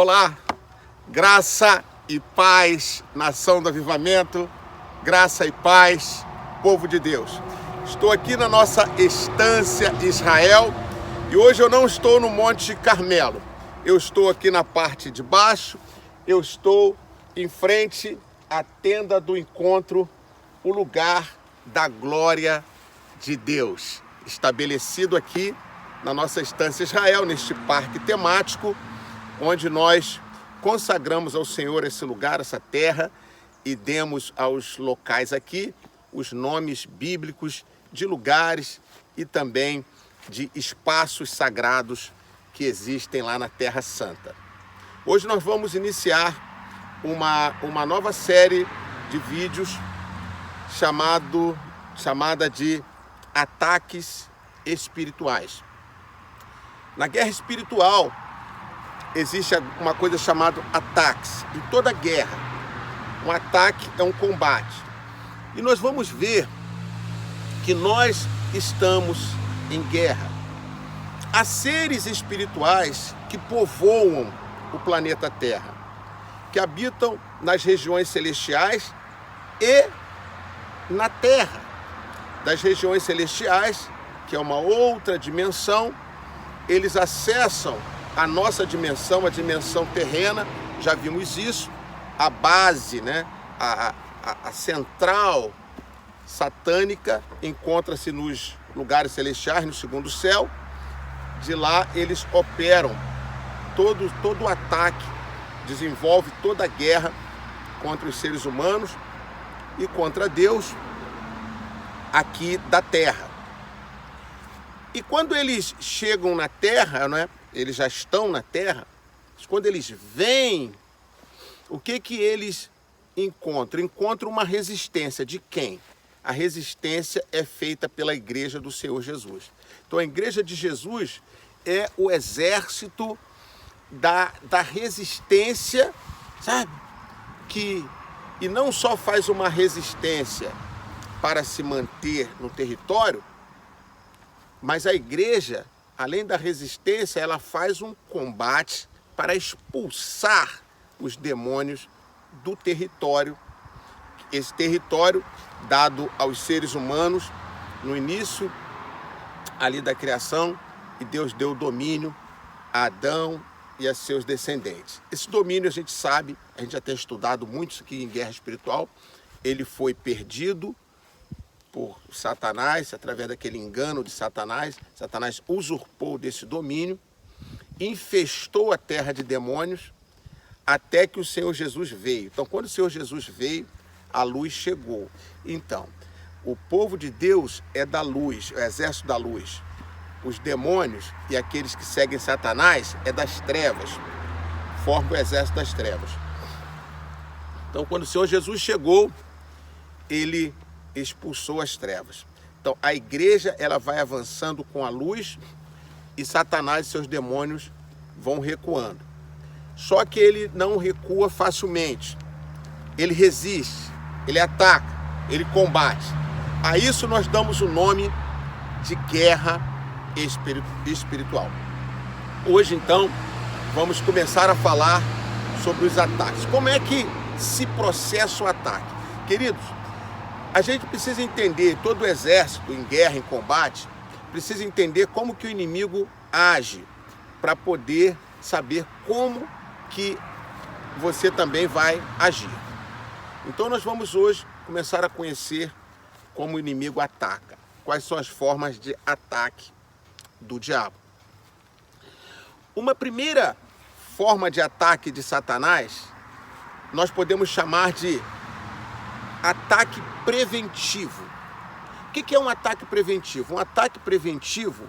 Olá, graça e paz, nação do avivamento, graça e paz, povo de Deus. Estou aqui na nossa estância Israel e hoje eu não estou no Monte Carmelo. Eu estou aqui na parte de baixo, eu estou em frente à tenda do encontro, o lugar da glória de Deus, estabelecido aqui na nossa estância Israel, neste parque temático, onde nós consagramos ao Senhor esse lugar, essa terra, e demos aos locais aqui os nomes bíblicos de lugares e também de espaços sagrados que existem lá na Terra Santa. Hoje nós vamos iniciar uma nova série de vídeos chamada de ataques espirituais. Na guerra espiritual, existe uma coisa chamada ataques. Em toda guerra, um ataque é um combate. E nós vamos ver que nós estamos em guerra. Há seres espirituais que povoam o planeta Terra, que habitam nas regiões celestiais e na Terra. Das regiões celestiais, que é uma outra dimensão, eles acessam a nossa dimensão, a dimensão terrena, já vimos isso, a base, né? a central satânica encontra-se nos lugares celestiais, no segundo céu. De lá eles operam todo o ataque, desenvolve toda a guerra contra os seres humanos e contra Deus aqui da terra. E quando eles chegam na terra, né? Eles já estão na terra, quando eles vêm, o que eles encontram? Encontram uma resistência de quem? A resistência é feita pela igreja do Senhor Jesus. Então a igreja de Jesus é o exército da resistência, sabe? E não só faz uma resistência para se manter no território, mas a igreja, além da resistência, ela faz um combate para expulsar os demônios do território. Esse território dado aos seres humanos no início ali da criação, e Deus deu domínio a Adão e a seus descendentes. Esse domínio a gente sabe, a gente já tem estudado muito isso aqui em guerra espiritual, ele foi perdido por Satanás, através daquele engano de Satanás. Satanás usurpou desse domínio, infestou a terra de demônios, até que o Senhor Jesus veio. Então, quando o Senhor Jesus veio, a luz chegou. Então, o povo de Deus é da luz, é o exército da luz. Os demônios e aqueles que seguem Satanás é das trevas, formam o exército das trevas. Então, quando o Senhor Jesus chegou, ele expulsou as trevas. Então a igreja ela vai avançando com a luz e Satanás e seus demônios vão recuando. Só que ele não recua facilmente. Ele resiste, ele ataca, ele combate. A isso nós damos o nome de guerra espiritual. Hoje então vamos começar a falar sobre os ataques. Como é que se processa o ataque? Queridos, a gente precisa entender, todo o exército em guerra, em combate, precisa entender como que o inimigo age, para poder saber como que você também vai agir. Então nós vamos hoje começar a conhecer como o inimigo ataca, quais são as formas de ataque do diabo. Uma primeira forma de ataque de Satanás, nós podemos chamar de ataque preventivo. O que é um ataque preventivo? Um ataque preventivo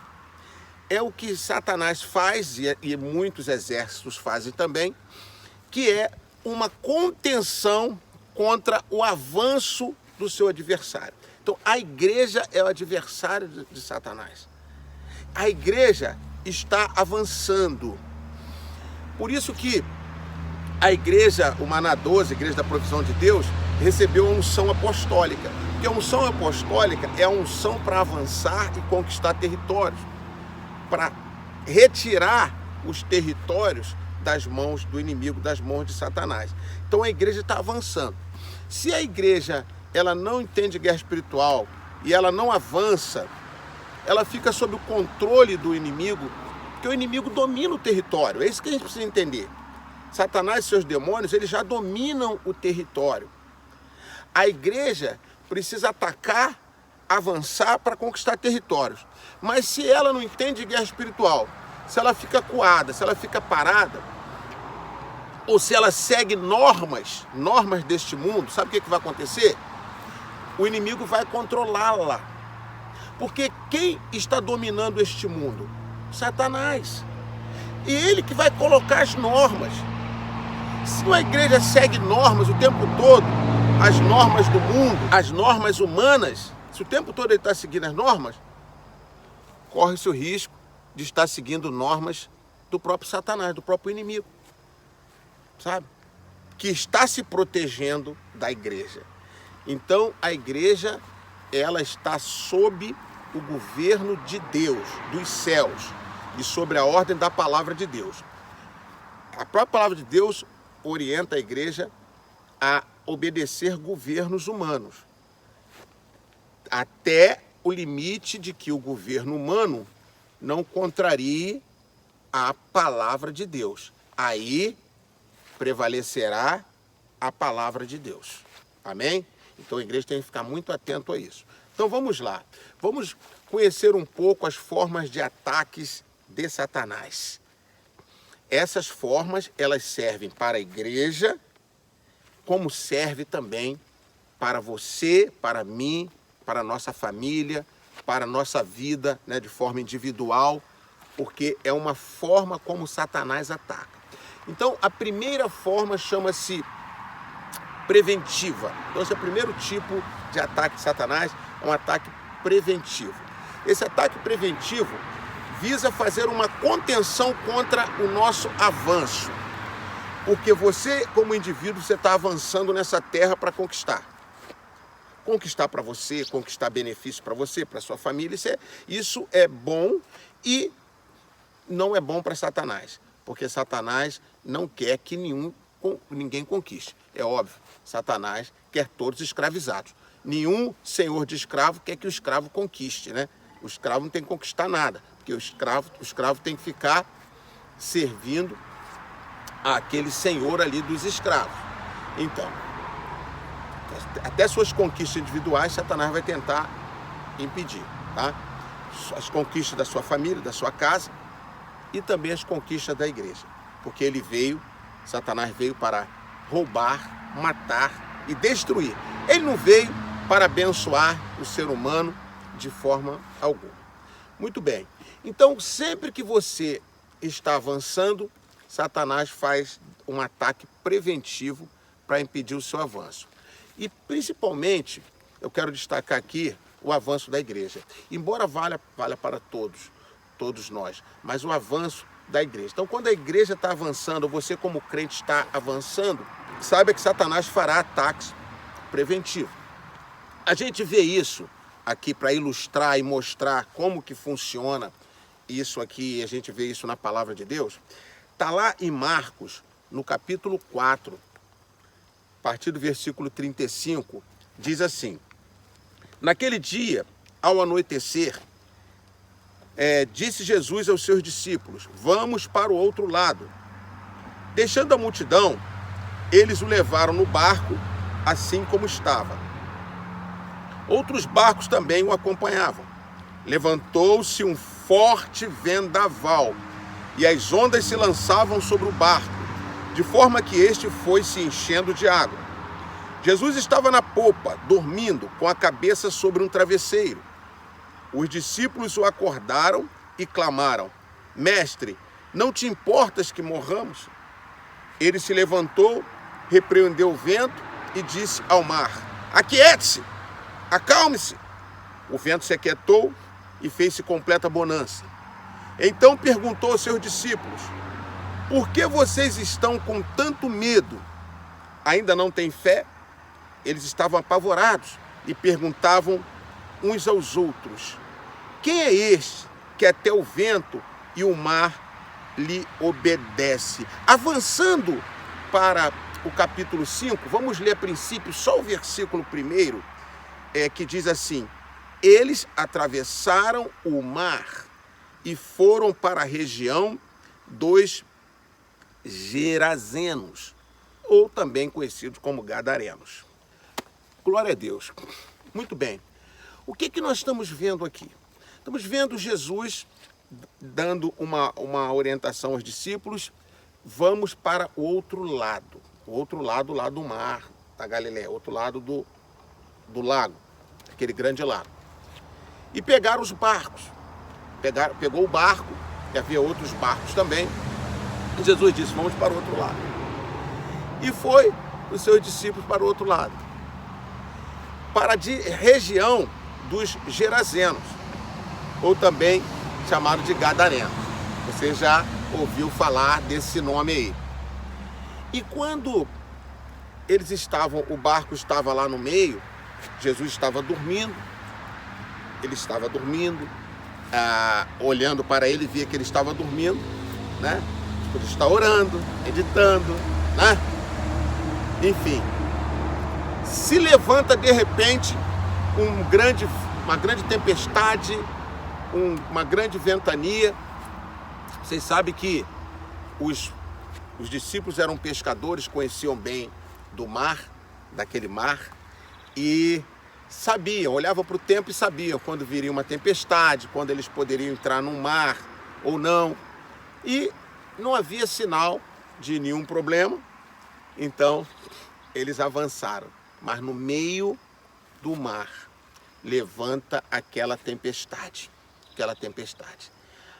é o que Satanás faz, e muitos exércitos fazem também, que é uma contenção contra o avanço do seu adversário. Então, a igreja é o adversário de Satanás. A igreja está avançando. Por isso que a igreja, o Maná 12, a igreja da provisão de Deus, recebeu a unção apostólica. Porque a unção apostólica é a unção para avançar e conquistar territórios, para retirar os territórios das mãos do inimigo, das mãos de Satanás. Então a igreja está avançando. Se a igreja ela não entende guerra espiritual e ela não avança, ela fica sob o controle do inimigo, porque o inimigo domina o território. É isso que a gente precisa entender. Satanás e seus demônios, eles já dominam o território. A igreja precisa atacar, avançar para conquistar territórios. Mas se ela não entende guerra espiritual, se ela fica coada, se ela fica parada, ou se ela segue normas deste mundo, sabe o que vai acontecer? O inimigo vai controlá-la. Porque quem está dominando este mundo? Satanás. E ele que vai colocar as normas. Se uma igreja segue normas o tempo todo, as normas do mundo, as normas humanas, se o tempo todo ele está seguindo as normas, corre-se o risco de estar seguindo normas do próprio Satanás, do próprio inimigo, sabe? Que está se protegendo da igreja. Então, a igreja, ela está sob o governo de Deus, dos céus, e sobre a ordem da palavra de Deus. A própria palavra de Deus orienta a igreja a obedecer governos humanos, até o limite de que o governo humano não contrarie a palavra de Deus. Aí prevalecerá a palavra de Deus. Amém? Então a igreja tem que ficar muito atento a isso. Então vamos lá. Vamos conhecer um pouco as formas de ataques de Satanás. Essas formas, elas servem para a igreja, como serve também para você, para mim, para a nossa família, para a nossa vida, né, de forma individual, porque é uma forma como Satanás ataca. Então, a primeira forma chama-se preventiva. Então, esse é o primeiro tipo de ataque de Satanás, é um ataque preventivo. Esse ataque preventivo visa fazer uma contenção contra o nosso avanço. Porque você, como indivíduo, você está avançando nessa terra para conquistar. Conquistar para você, conquistar benefício para você, para sua família, isso é bom e não é bom para Satanás. Porque Satanás não quer que ninguém conquiste. É óbvio, Satanás quer todos escravizados. Nenhum senhor de escravo quer que o escravo conquiste, né? O escravo não tem que conquistar nada, porque o escravo tem que ficar servindo àquele senhor ali dos escravos. Então, até suas conquistas individuais, Satanás vai tentar impedir, tá? As conquistas da sua família, da sua casa e também as conquistas da igreja. Porque Satanás veio para roubar, matar e destruir. Ele não veio para abençoar o ser humano de forma alguma. Muito bem. Então, sempre que você está avançando, Satanás faz um ataque preventivo para impedir o seu avanço. E, principalmente, eu quero destacar aqui o avanço da igreja. Embora valha para todos nós, mas o avanço da igreja. Então, quando a igreja está avançando, ou você como crente está avançando, saiba que Satanás fará ataques preventivos. A gente vê isso aqui para ilustrar e mostrar como que funciona isso aqui, a gente vê isso na palavra de Deus. Está lá em Marcos, no capítulo 4, a partir do versículo 35, diz assim: naquele dia, ao anoitecer, disse Jesus aos seus discípulos: vamos para o outro lado. Deixando a multidão, eles o levaram no barco, assim como estava. Outros barcos também o acompanhavam. Levantou-se um forte vendaval, e as ondas se lançavam sobre o barco, de forma que este foi se enchendo de água. Jesus estava na popa, dormindo, com a cabeça sobre um travesseiro. Os discípulos o acordaram e clamaram: Mestre, não te importas que morramos? Ele se levantou, repreendeu o vento e disse ao mar: aquiete-se, acalme-se. O vento se aquietou e fez-se completa bonança. Então perguntou aos seus discípulos: por que vocês estão com tanto medo? Ainda não têm fé? Eles estavam apavorados e perguntavam uns aos outros: quem é este que até o vento e o mar lhe obedece. Avançando para o capítulo 5, vamos ler a princípio só o versículo 1, que diz assim: eles atravessaram o mar e foram para a região dos Gerazenos, ou também conhecidos como Gadarenos. Glória a Deus. Muito bem. O que nós estamos vendo aqui? Estamos vendo Jesus dando uma orientação aos discípulos: vamos para o outro lado lá do mar, da Galileia, outro lado do lago, aquele grande lago. E pegaram os barcos. Pegou o barco, e havia outros barcos também. E Jesus disse: vamos para o outro lado. E foi os seus discípulos para o outro lado, para a região dos Gerazenos, ou também chamado de Gadarenos. Você já ouviu falar desse nome aí. E quando o barco estava lá no meio, Jesus estava dormindo, olhando para ele, via que ele estava dormindo, né? Ele está orando, meditando, né? Enfim, se levanta de repente uma grande tempestade, uma grande ventania. Vocês sabem que os discípulos eram pescadores, conheciam bem do mar, daquele mar, e sabiam, olhavam para o tempo e sabiam quando viria uma tempestade, quando eles poderiam entrar no mar ou não. E não havia sinal de nenhum problema, então eles avançaram. Mas no meio do mar levanta aquela tempestade.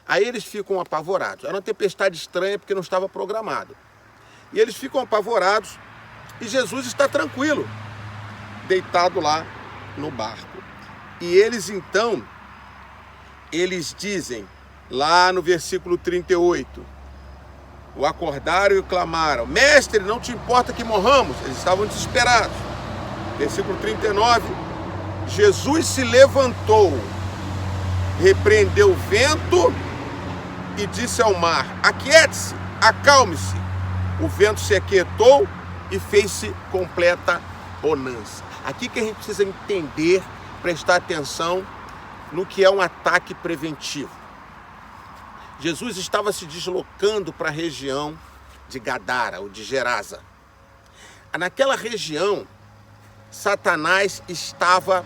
Aí eles ficam apavorados. Era uma tempestade estranha porque não estava programado. E eles ficam apavorados e Jesus está tranquilo, deitado lá no barco. E eles então, dizem, lá no versículo 38, o acordaram e clamaram: mestre, não te importa que morramos? Eles estavam desesperados. Versículo 39, Jesus se levantou, repreendeu o vento e disse ao mar: aquiete-se, acalme-se. O vento se aquietou e fez-se completa bonança. Aqui que a gente precisa entender, prestar atenção no que é um ataque preventivo. Jesus estava se deslocando para a região de Gadara, ou de Gerasa. Naquela região, Satanás estava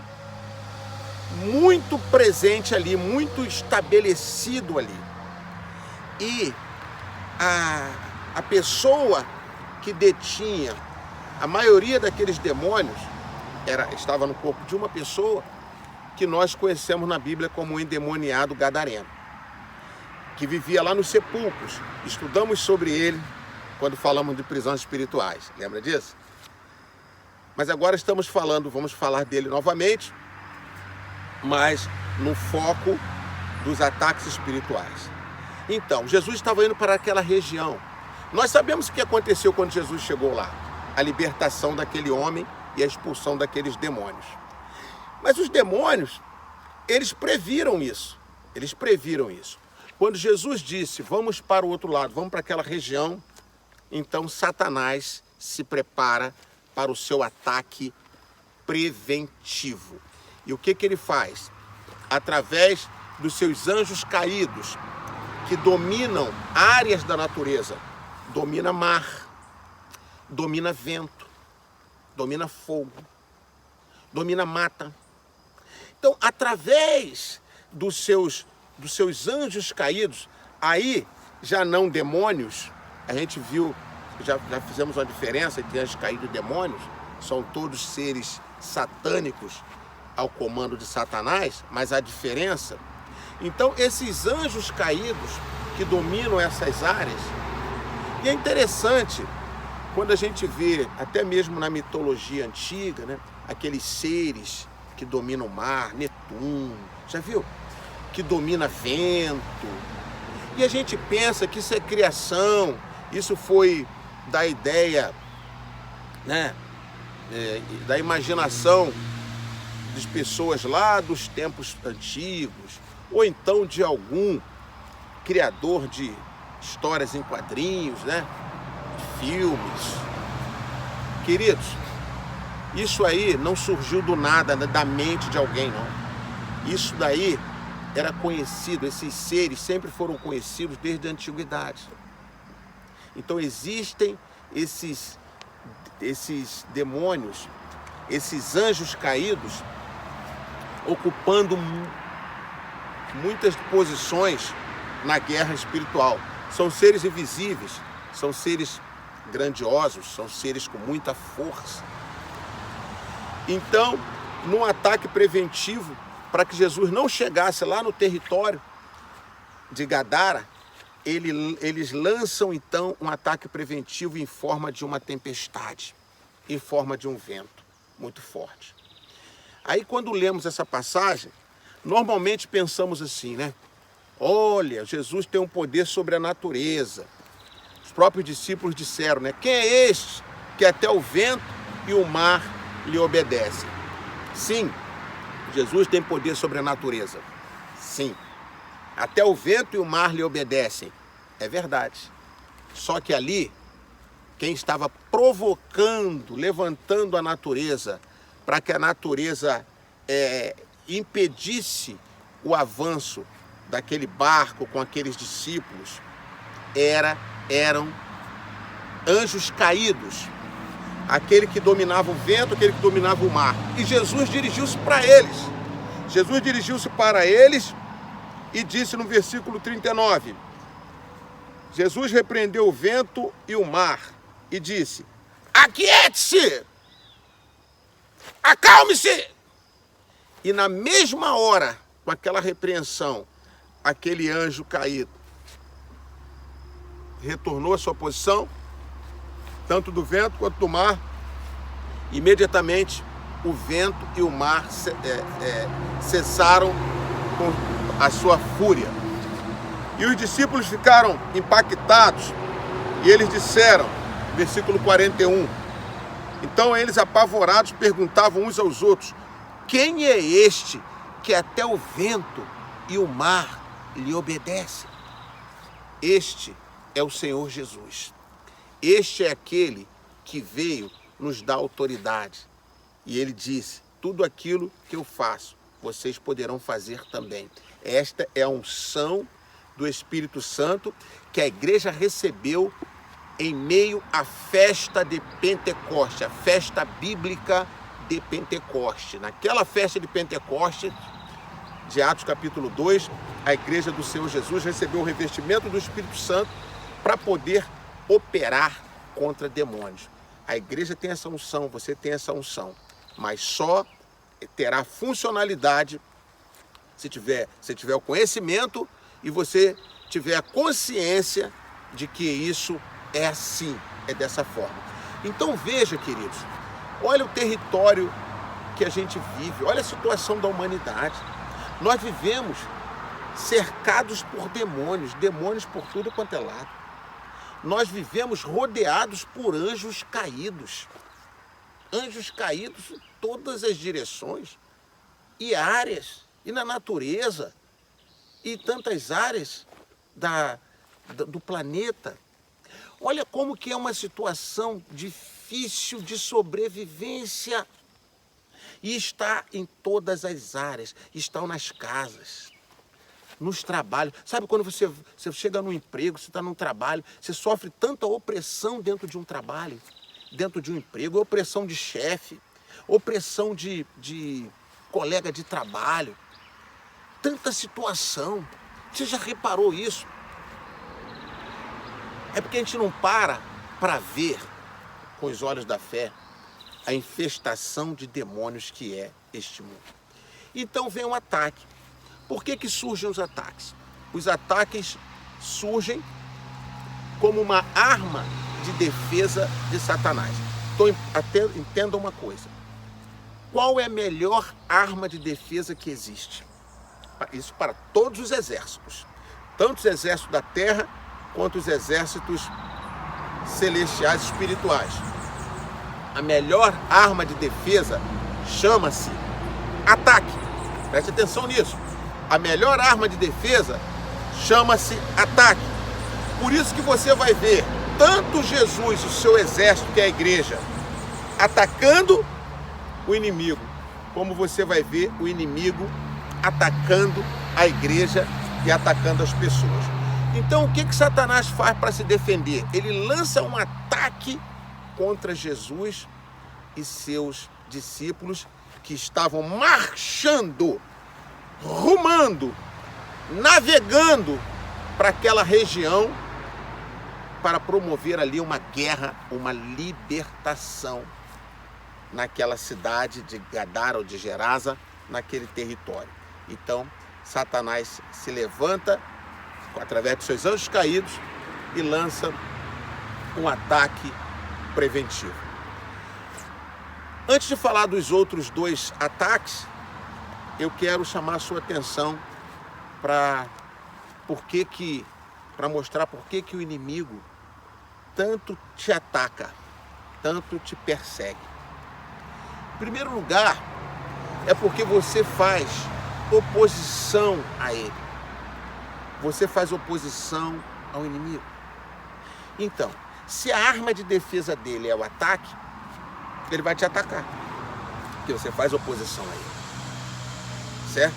muito presente ali, muito estabelecido ali. E a pessoa que detinha a maioria daqueles demônios estava no corpo de uma pessoa que nós conhecemos na Bíblia como o endemoniado gadareno, que vivia lá nos sepulcros. Estudamos sobre ele quando falamos de prisões espirituais. Lembra disso? Mas agora vamos falar dele novamente, mas no foco dos ataques espirituais. Então, Jesus estava indo para aquela região. Nós sabemos o que aconteceu quando Jesus chegou lá: a libertação daquele homem e a expulsão daqueles demônios. Mas os demônios, eles previram isso. Quando Jesus disse: vamos para o outro lado, vamos para aquela região, então Satanás se prepara para o seu ataque preventivo. E o que ele faz? Através dos seus anjos caídos, que dominam áreas da natureza, domina mar, domina vento, domina fogo, domina mata. Então, através dos seus anjos caídos, aí já não demônios, a gente viu, já fizemos uma diferença entre anjos caídos e demônios, são todos seres satânicos ao comando de Satanás, mas a diferença... Então, esses anjos caídos que dominam essas áreas, e é interessante quando a gente vê, até mesmo na mitologia antiga, né, aqueles seres que dominam o mar, Netuno, já viu? Que domina vento. E a gente pensa que isso é criação, isso foi da ideia, né, da imaginação das pessoas lá dos tempos antigos, ou então de algum criador de histórias em quadrinhos, né? Filmes. Queridos, isso aí não surgiu do nada, da mente de alguém, não. Isso daí era conhecido, esses seres sempre foram conhecidos desde a antiguidade. Então existem esses demônios, esses anjos caídos, ocupando muitas posições na guerra espiritual. São seres invisíveis, são seres grandiosos, são seres com muita força. Então, num ataque preventivo, para que Jesus não chegasse lá no território de Gadara, eles lançam então um ataque preventivo em forma de uma tempestade, em forma de um vento muito forte. Aí quando lemos essa passagem, normalmente pensamos assim, né? Olha, Jesus tem um poder sobre a natureza. Os próprios discípulos disseram, né? Quem é este que até o vento e o mar lhe obedecem? Sim, Jesus tem poder sobre a natureza. Sim. Até o vento e o mar lhe obedecem. É verdade. Só que ali, quem estava provocando, levantando a natureza, para que a natureza impedisse o avanço daquele barco com aqueles discípulos, eram anjos caídos. Aquele que dominava o vento, aquele que dominava o mar. E Jesus dirigiu-se para eles. Jesus dirigiu-se para eles e disse no versículo 39, Jesus repreendeu o vento e o mar e disse, aquiete-se, acalme-se. E na mesma hora, com aquela repreensão, aquele anjo caído retornou à sua posição, tanto do vento quanto do mar. Imediatamente o vento e o mar cessaram com a sua fúria. E os discípulos ficaram impactados e eles disseram, versículo 41, então eles apavorados perguntavam uns aos outros, quem é este que até o vento e o mar lhe obedecem? Este é o Senhor Jesus. Este é aquele que veio nos dar autoridade. E ele disse, tudo aquilo que eu faço, vocês poderão fazer também. Esta é a unção do Espírito Santo que a igreja recebeu em meio à festa de Pentecoste, a festa bíblica de Pentecoste. Naquela festa de Pentecoste, de Atos capítulo 2, a igreja do Senhor Jesus recebeu o revestimento do Espírito Santo para poder operar contra demônios. A igreja tem essa unção, você tem essa unção, mas só terá funcionalidade se tiver o conhecimento e você tiver a consciência de que isso é assim, é dessa forma. Então veja, queridos, olha o território que a gente vive, olha a situação da humanidade. Nós vivemos cercados por demônios, demônios por tudo quanto é lado. Nós vivemos rodeados por anjos caídos em todas as direções e áreas, e na natureza, e tantas áreas do planeta. Olha como que é uma situação difícil de sobrevivência. E está em todas as áreas, estão nas casas, nos trabalhos. Sabe quando você chega num emprego, você está num trabalho, você sofre tanta opressão dentro de um trabalho, dentro de um emprego, opressão de chefe, opressão de colega de trabalho, tanta situação. Você já reparou isso? É porque a gente não para ver com os olhos da fé a infestação de demônios que é este mundo. Então vem um ataque. Por que surgem os ataques? Os ataques surgem como uma arma de defesa de Satanás. Então entenda uma coisa. Qual é a melhor arma de defesa que existe? Isso para todos os exércitos. Tanto os exércitos da terra, quanto os exércitos celestiais espirituais. A melhor arma de defesa chama-se ataque. Preste atenção nisso. A melhor arma de defesa chama-se ataque. Por isso que você vai ver tanto Jesus, o seu exército, que é a igreja, atacando o inimigo, como você vai ver o inimigo atacando a igreja e atacando as pessoas. Então, o que Satanás faz para se defender? Ele lança um ataque contra Jesus e seus discípulos que estavam marchando, rumando, navegando para aquela região para promover ali uma guerra, uma libertação naquela cidade de Gadara ou de Gerasa, naquele território. Então, Satanás se levanta através dos seus anjos caídos e lança um ataque preventivo. Antes de falar dos outros dois ataques, eu quero chamar a sua atenção para mostrar por que o inimigo tanto te ataca, tanto te persegue. Em primeiro lugar, é porque você faz oposição a ele. Você faz oposição ao inimigo. Então, se a arma de defesa dele é o ataque, ele vai te atacar, porque você faz oposição a ele. Certo?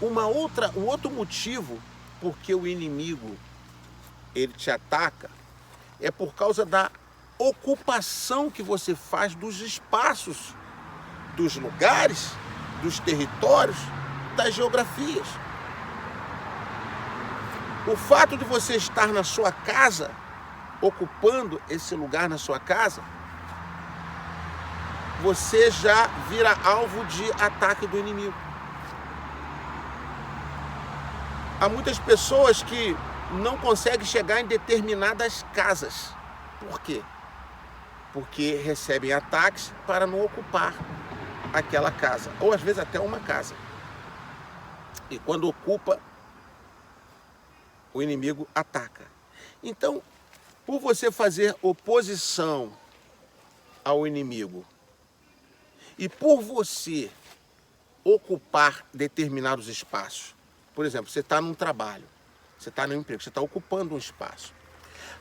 Um outro motivo porque o inimigo ele te ataca é por causa da ocupação que você faz dos espaços, dos lugares, dos territórios, das geografias. O fato de você estar na sua casa, ocupando esse lugar na sua casa, você já vira alvo de ataque do inimigo. Há muitas pessoas que não conseguem chegar em determinadas casas. Por quê? Porque recebem ataques para não ocupar aquela casa, ou às vezes até uma casa. E quando ocupa, o inimigo ataca. Então, por você fazer oposição ao inimigo e por você ocupar determinados espaços, por exemplo, você está num trabalho, você está no emprego, você está ocupando um espaço.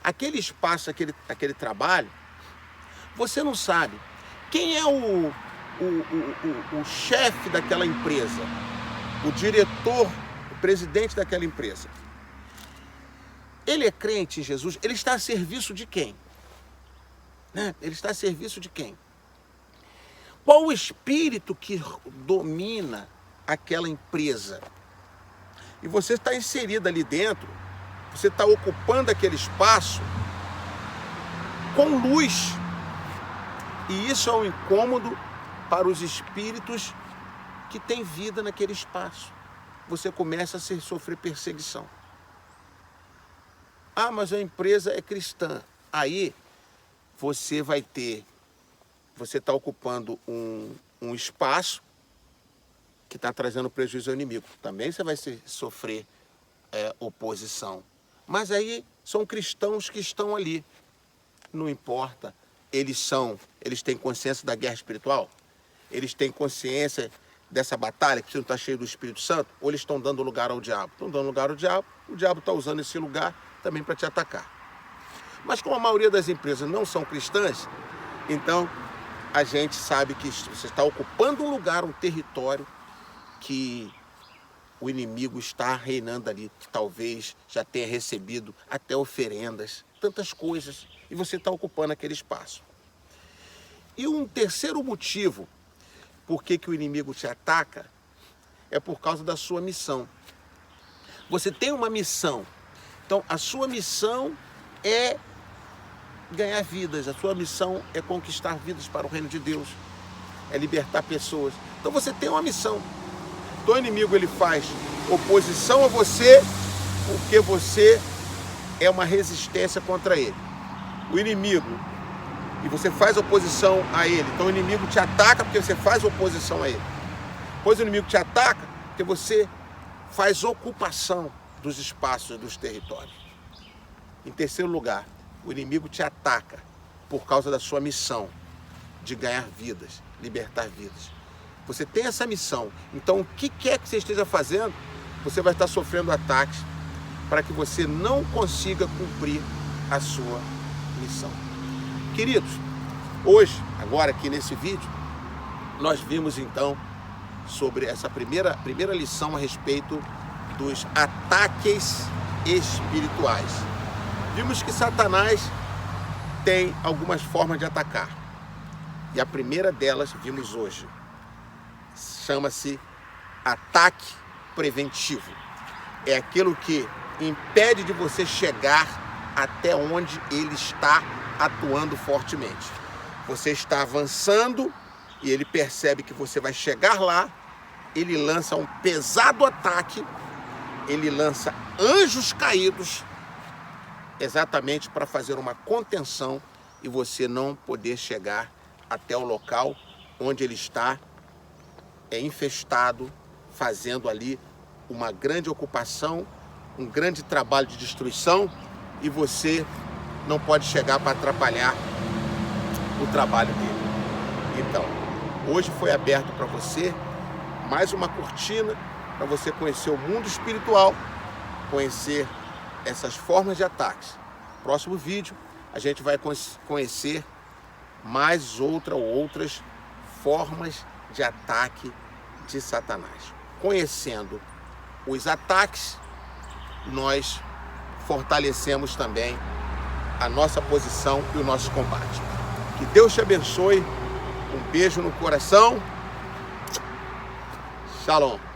Aquele espaço, aquele trabalho, você não sabe quem é o chefe daquela empresa, o diretor, o presidente daquela empresa. Ele é crente em Jesus, ele está a serviço de quem? Né? Ele está a serviço de quem? Qual o espírito que domina aquela empresa? E você está inserido ali dentro, você está ocupando aquele espaço com luz. E isso é um incômodo para os espíritos que têm vida naquele espaço. Você começa a sofrer perseguição. Ah, mas a empresa é cristã. Aí você está ocupando um espaço que está trazendo prejuízo ao inimigo. Também você vai sofrer oposição. Mas aí são cristãos que estão ali. Não importa. Eles têm consciência da guerra espiritual? Eles têm consciência dessa batalha, que você não está cheio do Espírito Santo? Ou eles estão dando lugar ao diabo? Estão dando lugar ao diabo, o diabo está usando esse lugar também para te atacar. Mas como a maioria das empresas não são cristãs, então a gente sabe que você está ocupando um lugar, um território que o inimigo está reinando ali, que talvez já tenha recebido até oferendas, tantas coisas, e você está ocupando aquele espaço. E um terceiro motivo por que o inimigo te ataca é por causa da sua missão. Você tem uma missão. Então, a sua missão é ganhar vidas, a sua missão é conquistar vidas para o reino de Deus, é libertar pessoas. Então, você tem uma missão. Então, o inimigo ele faz oposição a você porque você é uma resistência contra ele. O inimigo, e você faz oposição a ele. Então, o inimigo te ataca porque você faz oposição a ele. Depois, o inimigo te ataca porque você faz ocupação dos espaços e dos territórios. Em terceiro lugar, o inimigo te ataca por causa da sua missão de ganhar vidas, libertar vidas. Você tem essa missão, então o que quer que você esteja fazendo, você vai estar sofrendo ataques. para que você não consiga cumprir a sua missão. Queridos, hoje, agora aqui nesse vídeo, nós vimos então sobre essa primeira lição a respeito dos ataques espirituais. Vimos que Satanás tem algumas formas de atacar. E a primeira delas vimos hoje. Chama-se ataque preventivo. É aquilo que impede de você chegar até onde ele está atuando fortemente. Você está avançando e ele percebe que você vai chegar lá, ele lança um pesado ataque, ele lança anjos caídos, exatamente para fazer uma contenção e você não poder chegar até o local onde ele está infestado, fazendo ali uma grande ocupação, um grande trabalho de destruição, e você não pode chegar para atrapalhar o trabalho dele. Então, hoje foi aberto para você mais uma cortina para você conhecer o mundo espiritual, conhecer essas formas de ataques. Próximo vídeo a gente vai conhecer mais outras formas de ataque de Satanás. Conhecendo os ataques, nós fortalecemos também a nossa posição e o nosso combate. Que Deus te abençoe. Um beijo no coração. Shalom.